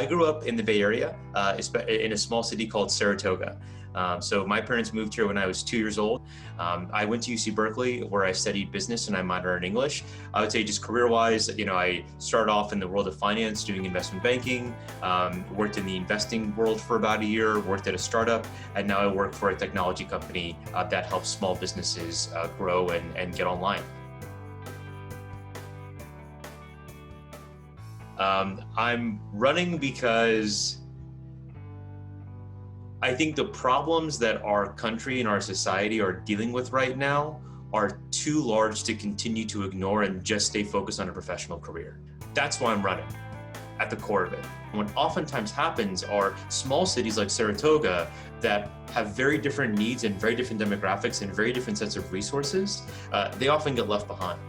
grew up in the Bay Area, in a small city called Saratoga. So my parents moved here when I was 2 years old. I went to UC Berkeley, where I studied business and I minored in English. I would say just career-wise, I started off in the world of finance, doing investment banking, worked in the investing world for about a year, worked at a startup, and now I work for a technology company that helps small businesses grow and get online. I'm running because I think the problems that our country and our society are dealing with right now are too large to continue to ignore and just stay focused on a professional career. That's why I'm running, at the core of it. What oftentimes happens are small cities like Saratoga that have very different needs and very different demographics and very different sets of resources, they often get left behind.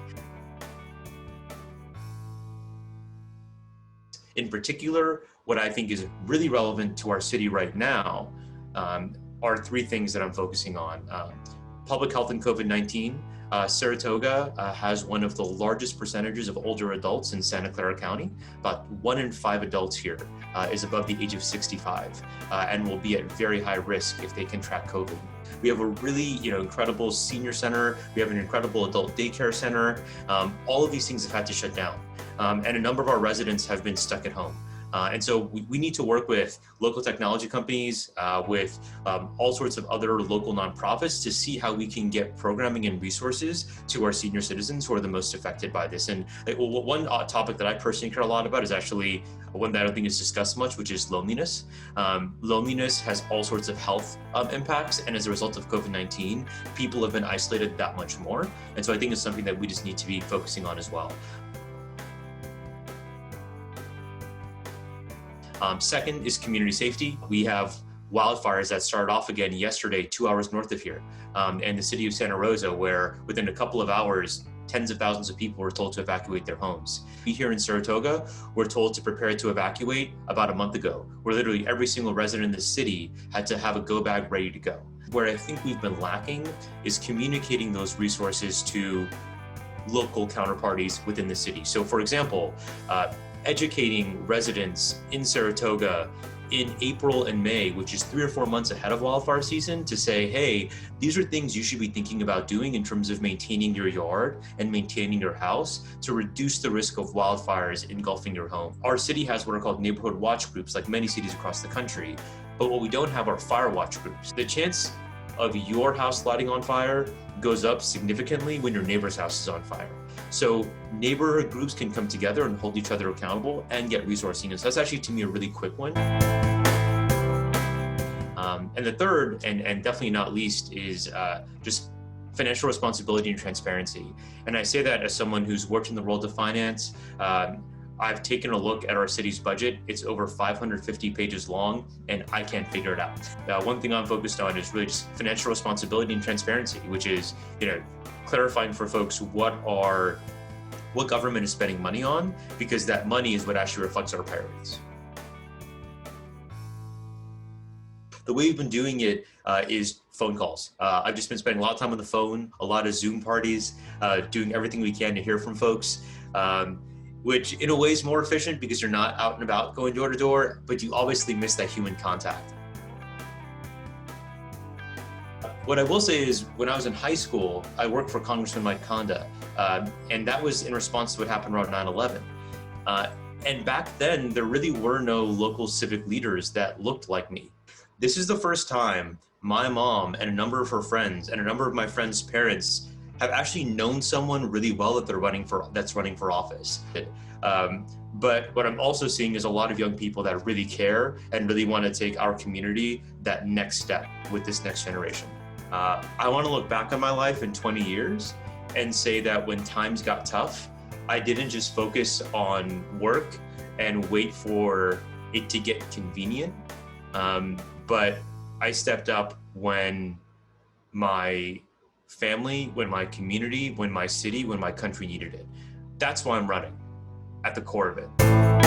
In particular, what I think is really relevant to our city right now are three things that I'm focusing on. Public health and COVID-19. Saratoga has one of the largest percentages of older adults in Santa Clara County. About 1 in 5 adults here is above the age of 65 and will be at very high risk if they contract COVID. We have a really incredible senior center. We have an incredible adult daycare center. All of these things have had to shut down. And a number of our residents have been stuck at home. And so we need to work with local technology companies, with all sorts of other local nonprofits to see how we can get programming and resources to our senior citizens who are the most affected by this. And one topic that I personally care a lot about is actually one that I don't think is discussed much, which is loneliness. Loneliness has all sorts of health impacts. And as a result of COVID-19, people have been isolated that much more. And so I think it's something that we just need to be focusing on as well. Second is community safety. We have wildfires that started off again yesterday, 2 hours north of here, in the city of Santa Rosa, where within a couple of hours, tens of thousands of people were told to evacuate their homes. We here in Saratoga were told to prepare to evacuate about a month ago, where literally every single resident in the city had to have a go bag ready to go. Where I think we've been lacking is communicating those resources to local counterparties within the city. So for example, educating residents in Saratoga in April and May, which is 3 or 4 months ahead of wildfire season, to say, hey, these are things you should be thinking about doing in terms of maintaining your yard and maintaining your house to reduce the risk of wildfires engulfing your home. Our city has what are called neighborhood watch groups, like many cities across the country, but what we don't have are fire watch groups. The chance of your house lighting on fire goes up significantly when your neighbor's house is on fire. So neighborhood groups can come together and hold each other accountable and get resourcing. And so that's actually, to me, a really quick one. And the third, and definitely not least, is just financial responsibility and transparency. And I say that as someone who's worked in the world of finance. I've taken a look at our city's budget. It's over 550 pages long, and I can't figure it out. One thing I'm focused on is really just financial responsibility and transparency, which is, clarifying for folks what government is spending money on, because that money is what actually reflects our priorities. The way we've been doing it is phone calls. I've just been spending a lot of time on the phone, a lot of Zoom parties, doing everything we can to hear from folks. Which in a way is more efficient because you're not out and about going door to door, but you obviously miss that human contact. What I will say is, when I was in high school, I worked for Congressman Mike Conda, and that was in response to what happened around 9/11. And back then, there really were no local civic leaders that looked like me. This is the first time my mom and a number of her friends and a number of my friends' parents have actually known someone really well that's running for office. But what I'm also seeing is a lot of young people that really care and really want to take our community that next step with this next generation. I want to look back on my life in 20 years and say that when times got tough, I didn't just focus on work and wait for it to get convenient, but I stepped up when my family, when my community, when my city, when my country needed it. That's why I'm running, at the core of it.